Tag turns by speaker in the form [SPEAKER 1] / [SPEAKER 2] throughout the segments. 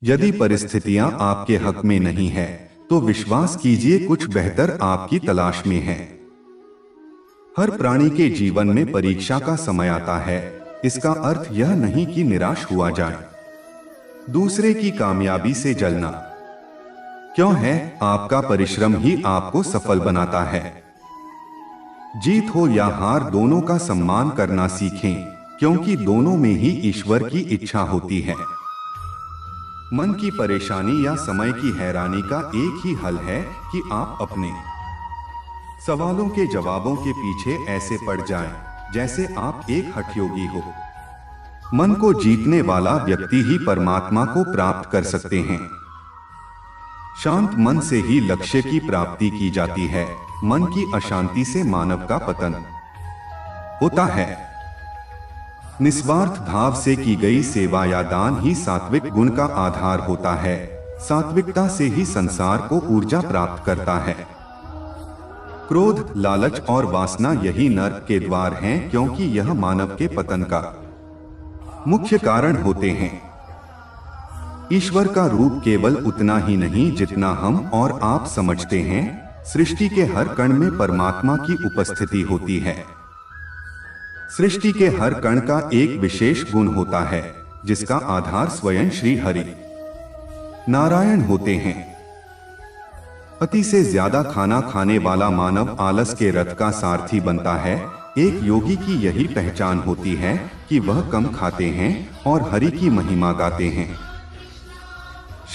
[SPEAKER 1] यदि परिस्थितियां आपके हक में नहीं है, तो विश्वास कीजिए कुछ बेहतर आपकी तलाश में है। हर प्राणी के जीवन में परीक्षा का समय आता है। इसका अर्थ यह नहीं कि निराश हुआ जाए। दूसरे की कामयाबी से जलना क्यों है? आपका परिश्रम ही आपको सफल बनाता है। जीत हो या हार, दोनों का सम्मान करना सीखें, क्योंकि दोनों में ही ईश्वर की इच्छा होती है। मन की परेशानी या समय की हैरानी का एक ही हल है कि आप अपने सवालों के जवाबों के पीछे ऐसे पड़ जाएं, जैसे आप एक हठयोगी हो। मन को जीतने वाला व्यक्ति ही परमात्मा को प्राप्त कर सकते हैं। शांत मन से ही लक्ष्य की प्राप्ति की जाती है। मन की अशांति से मानव का पतन होता है। निस्वार्थ भाव से की गई सेवा या दान ही सात्विक गुण का आधार होता है। सात्विकता से ही संसार को ऊर्जा प्राप्त करता है। क्रोध, लालच और वासना यही नरक के द्वार हैं, क्योंकि यह मानव के पतन का मुख्य कारण होते हैं। ईश्वर का रूप केवल उतना ही नहीं जितना हम और आप समझते हैं। सृष्टि के हर कण में परमात्मा की उपस्थिति होती है। सृष्टि के हर कण का एक विशेष गुण होता है, जिसका आधार स्वयं श्री हरि नारायण होते हैं। अति से ज्यादा खाना खाने वाला मानव आलस के रथ का सारथी बनता है। एक योगी की यही पहचान होती है कि वह कम खाते हैं और हरि की महिमा गाते हैं।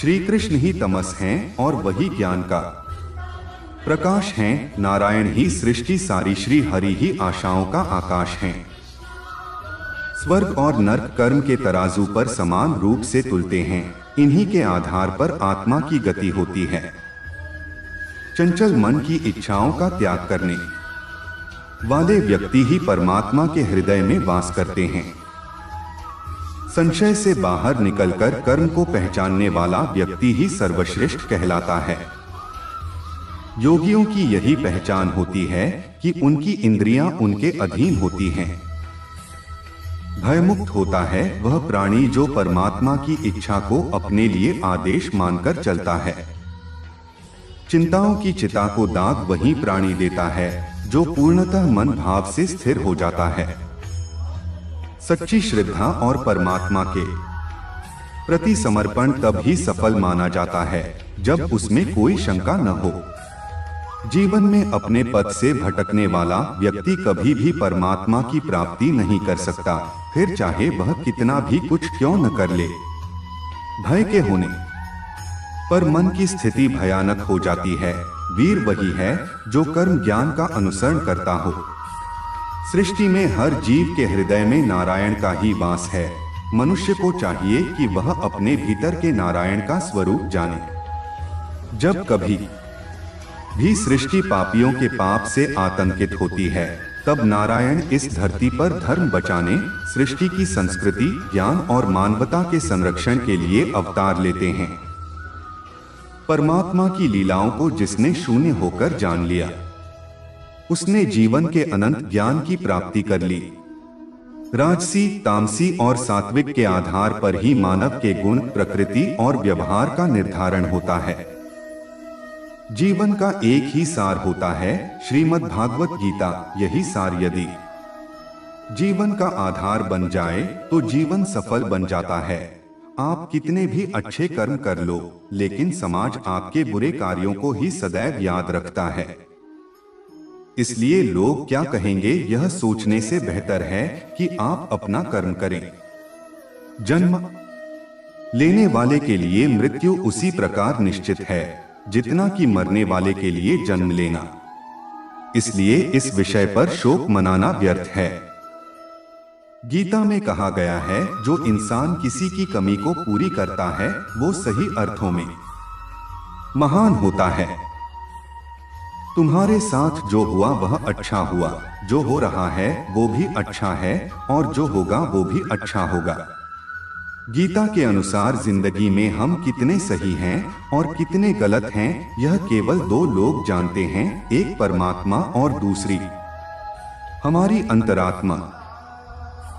[SPEAKER 1] श्री कृष्ण ही तमस हैं और वही ज्ञान का प्रकाश हैं। नारायण ही सृष्टि सारी, श्री हरि ही आशाओं का आकाश हैं। स्वर्ग और नरक कर्म के तराजू पर समान रूप से तुलते हैं। इन्हीं के आधार पर आत्मा की गति होती है। चंचल मन की इच्छाओं का त्याग करने वाले व्यक्ति ही परमात्मा के हृदय में वास करते हैं। संशय से बाहर निकलकर कर्म को पहचानने वाला व्यक्ति ही सर्वश्रेष्ठ कहलाता है। योगियों की यही पहचान होती है कि उनकी इंद्रियां उनके अधीन होती हैं। भयमुक्त होता है वह प्राणी जो परमात्मा की इच्छा को अपने लिए आदेश मानकर चलता है। चिंताओं की चिता को दाग वही प्राणी देता है जो पूर्णतः मन भाव से स्थिर हो जाता है। सच्ची श्रद्धा और परमात्मा के प्रति समर्पण तब ही सफल माना जाता है जब उसमें कोई शंका न हो। जीवन में अपने पथ से भटकने वाला व्यक्ति कभी भी परमात्मा की प्राप्ति नहीं कर सकता, फिर चाहे वह कितना भी कुछ क्यों न कर ले। भय के होने पर मन की स्थिति भयानक हो जाती है। वीर वही है जो कर्म ज्ञान का अनुसरण करता हो। सृष्टि में हर जीव के हृदय में नारायण का ही वास है। मनुष्य को चाहिए कि वह अपने भीतर के नारायण का स्वरूप जाने। जब कभी भी सृष्टि पापियों के पाप से आतंकित होती है, तब नारायण इस धरती पर धर्म बचाने, सृष्टि की संस्कृति, ज्ञान और मानवता के संरक्षण के लिए अवतार लेते हैं। परमात्मा की लीलाओं को जिसने शून्य होकर जान लिया, उसने जीवन के अनंत ज्ञान की प्राप्ति कर ली। राजसी, तामसी और सात्विक के आधार पर ही मानव के गुण, प्रकृति और व्यवहार का निर्धारण होता है। जीवन का एक ही सार होता है, श्रीमद् भागवत गीता। यही सार यदि जीवन का आधार बन जाए तो जीवन सफल बन जाता है। आप कितने भी अच्छे कर्म कर लो, लेकिन समाज आपके बुरे कार्यों को ही सदैव याद रखता है। इसलिए लोग क्या कहेंगे यह सोचने से बेहतर है कि आप अपना कर्म करें। जन्म लेने वाले के लिए मृत्यु उसी प्रकार निश्चित है जितना कि मरने वाले के लिए जन्म लेना। इसलिए इस विषय पर शोक मनाना व्यर्थ है। गीता में कहा गया है, जो इंसान किसी की कमी को पूरी करता है वो सही अर्थों में महान होता है। तुम्हारे साथ जो हुआ वह अच्छा हुआ, जो हो रहा है वो भी अच्छा है और जो होगा वो भी अच्छा होगा। गीता के अनुसार जिंदगी में हम कितने सही हैं और कितने गलत हैं, यह केवल दो लोग जानते हैं, एक परमात्मा और दूसरी हमारी अंतरात्मा।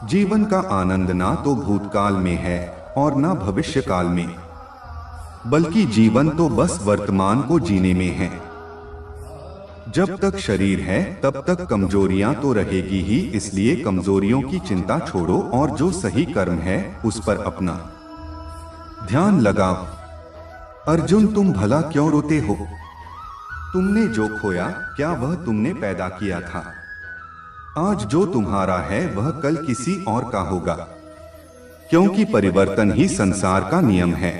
[SPEAKER 1] जीवन का आनंद ना तो भूतकाल में है और ना भविष्य काल में। बल्कि जीवन तो बस वर्तमान को जीने में है। जब तक शरीर है तब तक कमजोरियां तो रहेगी ही, इसलिए कमजोरियों की चिंता छोड़ो और जो सही कर्म है उस पर अपना ध्यान लगाओ। अर्जुन, तुम भला क्यों रोते हो? तुमने जो खोया क्या वह तुमने पैदा किया था? आज जो तुम्हारा है वह कल किसी और का होगा, क्योंकि परिवर्तन ही संसार का नियम है।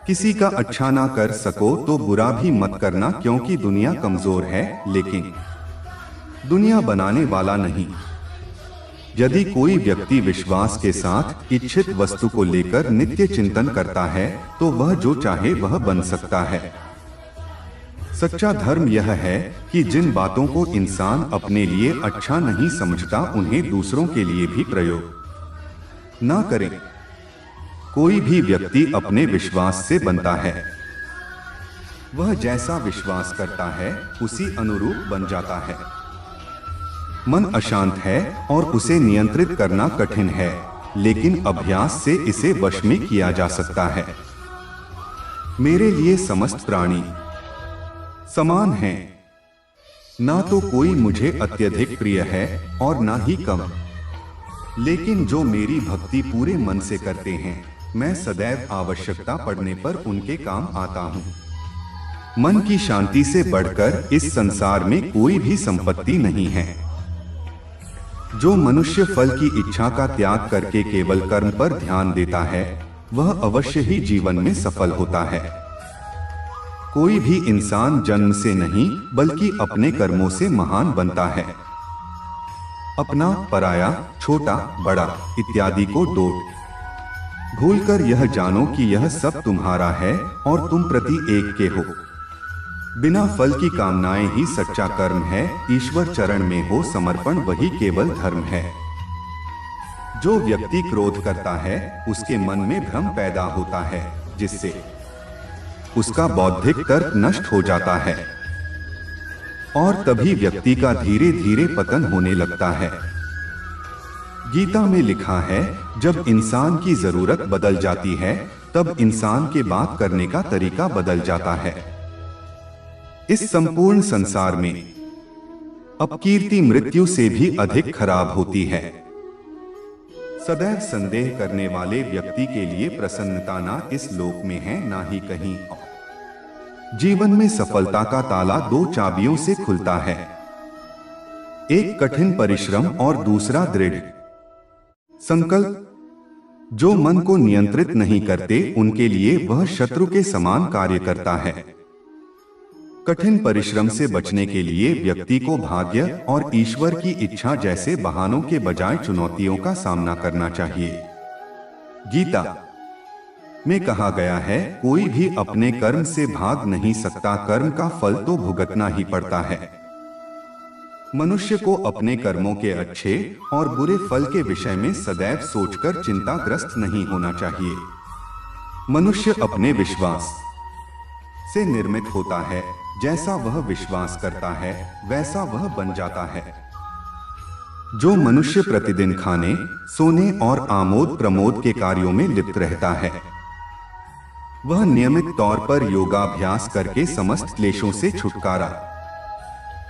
[SPEAKER 1] किसी का अच्छा ना कर सको तो बुरा भी मत करना, क्योंकि दुनिया कमजोर है लेकिन दुनिया बनाने वाला नहीं। यदि कोई व्यक्ति विश्वास के साथ इच्छित वस्तु को लेकर नित्य चिंतन करता है तो वह जो चाहे वह बन सकता है। सच्चा धर्म यह है कि जिन बातों को इंसान अपने लिए अच्छा नहीं समझता उन्हें दूसरों के लिए भी प्रयोग ना करें। कोई भी व्यक्ति अपने विश्वास से बनता है। वह जैसा विश्वास करता है उसी अनुरूप बन जाता है। मन अशांत है और उसे नियंत्रित करना कठिन है, लेकिन अभ्यास से इसे वश में किया जा सकता है। मेरे लिए समस्त प्राणी समान हैं। ना तो कोई मुझे अत्यधिक प्रिय है और ना ही कम, लेकिन जो मेरी भक्ति पूरे मन से करते हैं मैं सदैव आवश्यकता पड़ने पर उनके काम आता हूँ। मन की शांति से बढ़कर इस संसार में कोई भी संपत्ति नहीं है। जो मनुष्य फल की इच्छा का त्याग करके केवल कर्म पर ध्यान देता है वह अवश्य ही जीवन में सफल होता है। कोई भी इंसान जन्म से नहीं बल्कि अपने कर्मों से महान बनता है। अपना, पराया, छोटा, बड़ा इत्यादि को डोट भूलकर यह जानो कि यह सब तुम्हारा है और तुम प्रति एक के हो। बिना फल की कामनाएं ही सच्चा कर्म है। ईश्वर चरण में हो समर्पण वही केवल धर्म है। जो व्यक्ति क्रोध करता है उसके मन में भ्रम पैदा होता है, जिससे उसका बौद्धिक तर्क नष्ट हो जाता है और तभी व्यक्ति का धीरे धीरे पतन होने लगता है। गीता में लिखा है, जब इंसान की जरूरत बदल जाती है तब इंसान के बात करने का तरीका बदल जाता है। इस संपूर्ण संसार में अपकीर्ति मृत्यु से भी अधिक खराब होती है। सदैव संदेह करने वाले व्यक्ति के लिए प्रसन्नता ना इस लोक में है ना ही कहीं और। जीवन में सफलता का ताला दो चाबियों से खुलता है, एक कठिन परिश्रम और दूसरा दृढ़ संकल्प। जो मन को नियंत्रित नहीं करते उनके लिए वह शत्रु के समान कार्य करता है। कठिन परिश्रम से बचने के लिए व्यक्ति को भाग्य और ईश्वर की इच्छा जैसे बहानों के बजाय चुनौतियों का सामना करना चाहिए। गीता में कहा गया है, कोई भी अपने कर्म से भाग नहीं सकता, कर्म का फल तो भुगतना ही पड़ता है। मनुष्य को अपने कर्मों के अच्छे और बुरे फल के विषय में सदैव सोचकर चिंताग्रस्त नहीं होना चाहिए। मनुष्य अपने विश्वास से निर्मित होता है। जैसा वह विश्वास करता है वैसा वह बन जाता है। जो मनुष्य प्रतिदिन खाने, सोने और आमोद प्रमोद के कार्यों में लिप्त रहता है वह नियमित तौर पर योगाभ्यास करके समस्त क्लेशों से छुटकारा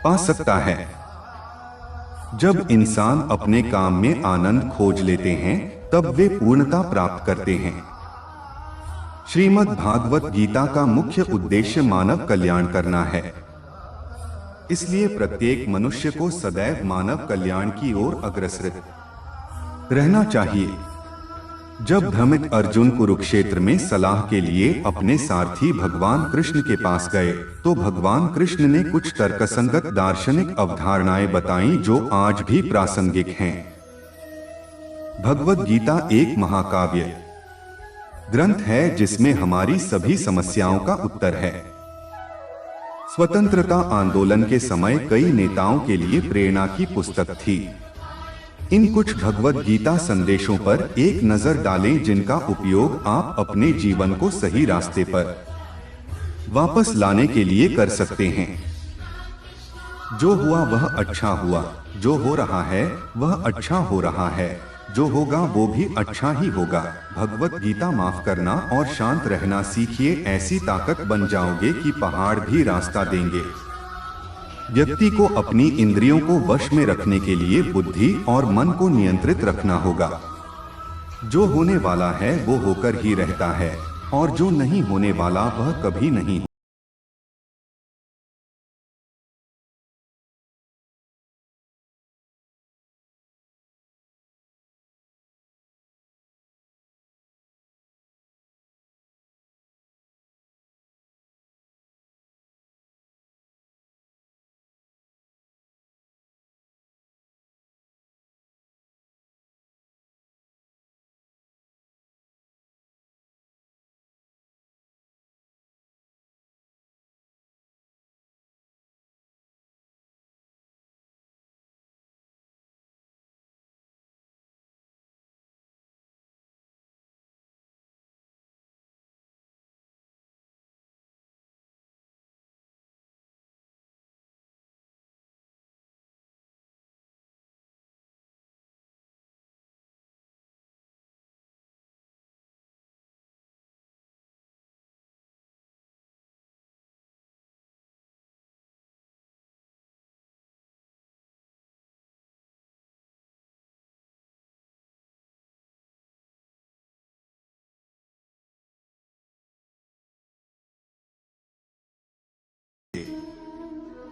[SPEAKER 1] पा सकता है। जब इंसान अपने काम में आनंद खोज लेते हैं तब वे पूर्णता प्राप्त करते हैं। श्रीमद् भागवत गीता का मुख्य उद्देश्य मानव कल्याण करना है। इसलिए प्रत्येक मनुष्य को सदैव मानव कल्याण की ओर अग्रसर रहना चाहिए। जब भ्रमित अर्जुन कुरुक्षेत्र में सलाह के लिए अपने सारथी भगवान कृष्ण के पास गए तो भगवान कृष्ण ने कुछ तर्कसंगत दार्शनिक अवधारणाएं बताईं जो आज भी प्रासंगिक हैं। भगवद गीता एक महाकाव्य ग्रंथ है जिसमें हमारी सभी समस्याओं का उत्तर है। स्वतंत्रता आंदोलन के समय कई नेताओं के लिए प्रेरणा की पुस्तक थी। इन कुछ भगवद गीता संदेशों पर एक नजर डालें जिनका उपयोग आप अपने जीवन को सही रास्ते पर वापस लाने के लिए कर सकते हैं। जो हुआ वह अच्छा हुआ, जो हो रहा है वह अच्छा हो रहा है, जो होगा वो भी अच्छा ही होगा। भगवत गीता माफ करना और शांत रहना सीखिए, ऐसी ताकत बन जाओगे कि पहाड़ भी रास्ता देंगे। व्यक्ति को अपनी इंद्रियों को वश में रखने के लिए बुद्धि और मन को नियंत्रित रखना होगा। जो होने वाला है वो होकर ही रहता है, और जो नहीं होने वाला वह कभी नहीं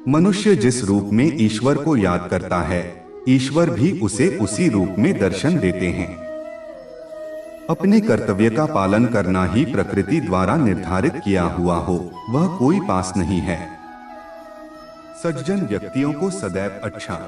[SPEAKER 1] मनुष्य जिस रूप में ईश्वर को याद करता है, ईश्वर भी उसे उसी रूप में दर्शन देते हैं। अपने कर्तव्य का पालन करना ही प्रकृति द्वारा निर्धारित किया हुआ हो, वह कोई पास नहीं है। सज्जन व्यक्तियों को सदैव अच्छा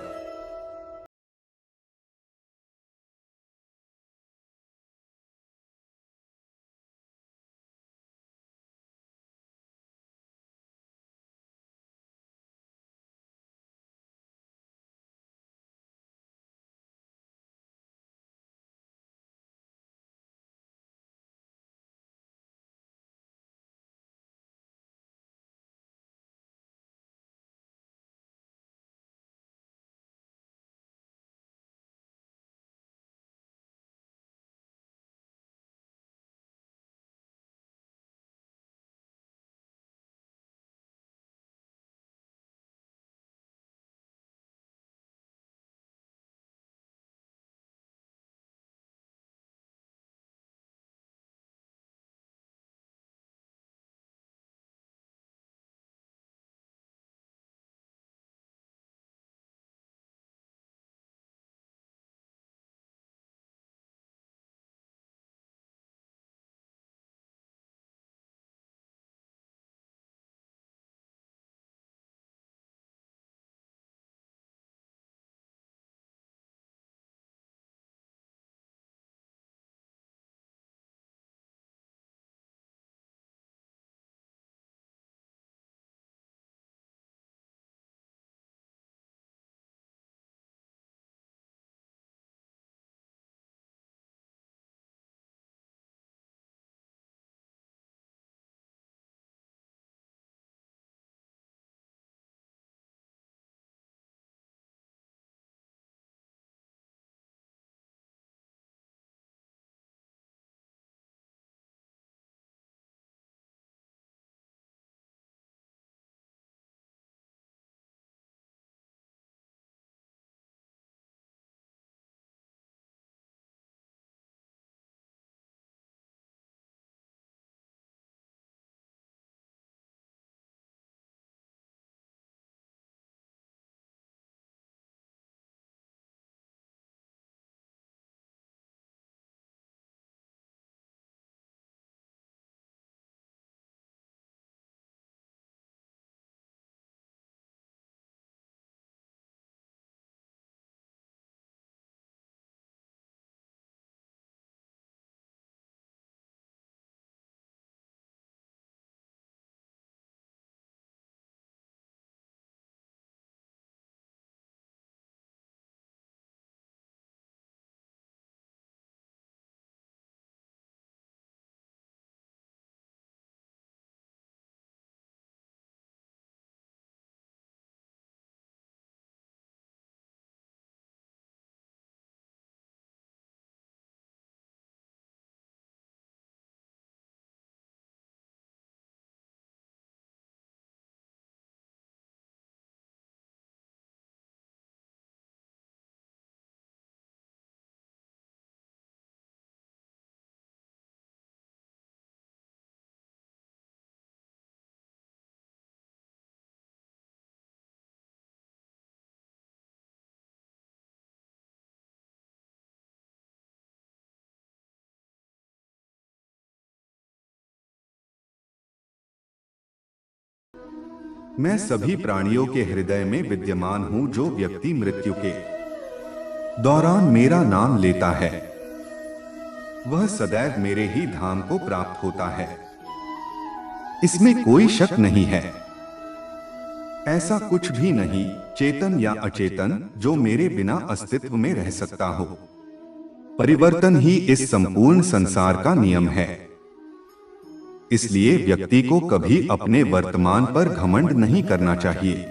[SPEAKER 1] मैं सभी प्राणियों के हृदय में विद्यमान हूँ। जो व्यक्ति मृत्यु के दौरान मेरा नाम लेता है वह सदैव मेरे ही धाम को प्राप्त होता है, इसमें कोई शक नहीं है। ऐसा कुछ भी नहीं, चेतन या अचेतन, जो मेरे बिना अस्तित्व में रह सकता हो। परिवर्तन ही इस संपूर्ण संसार का नियम है। इसलिए व्यक्ति को कभी अपने वर्तमान पर घमंड नहीं करना चाहिए।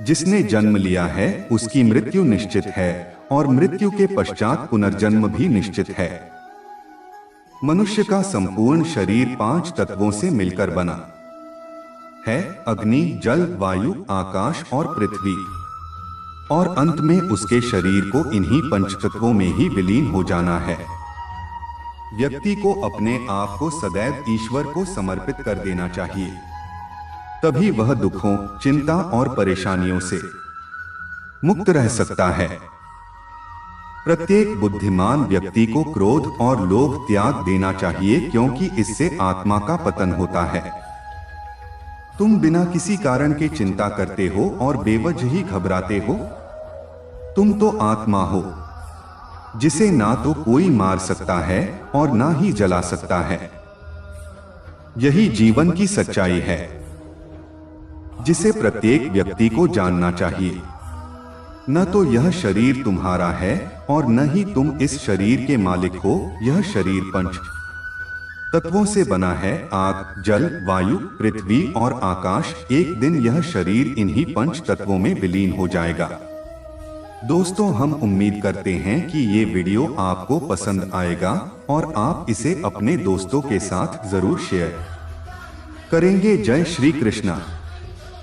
[SPEAKER 1] जिसने जन्म लिया है उसकी मृत्यु निश्चित है और मृत्यु के पश्चात पुनर्जन्म भी निश्चित है। मनुष्य का संपूर्ण शरीर 5 तत्वों से मिलकर बना है, अग्नि, जल, वायु, आकाश और पृथ्वी, और अंत में उसके शरीर को इन्हीं 5 तत्वों में ही विलीन हो जाना है। व्यक्ति को अपने आप को सदैव ईश्वर को समर्पित कर देना चाहिए, तभी वह दुखों, चिंता और परेशानियों से मुक्त रह सकता है। प्रत्येक बुद्धिमान व्यक्ति को क्रोध और लोभ त्याग देना चाहिए, क्योंकि इससे आत्मा का पतन होता है। तुम बिना किसी कारण के चिंता करते हो और बेवजह ही घबराते हो। तुम तो आत्मा हो, जिसे ना तो कोई मार सकता है और ना ही जला सकता है। यही जीवन की सच्चाई है, जिसे प्रत्येक व्यक्ति को जानना चाहिए। न तो यह शरीर तुम्हारा है और न ही तुम इस शरीर के मालिक हो। यह शरीर 5 तत्वों से बना है, आग, जल, वायु, पृथ्वी और आकाश। एक दिन यह शरीर इन्हीं 5 तत्वों में विलीन हो जाएगा। दोस्तों, हम उम्मीद करते हैं कि ये वीडियो आपको पसंद आएगा और आप इसे अपने दोस्तों के साथ जरूर शेयर करेंगे। जय श्री कृष्णा।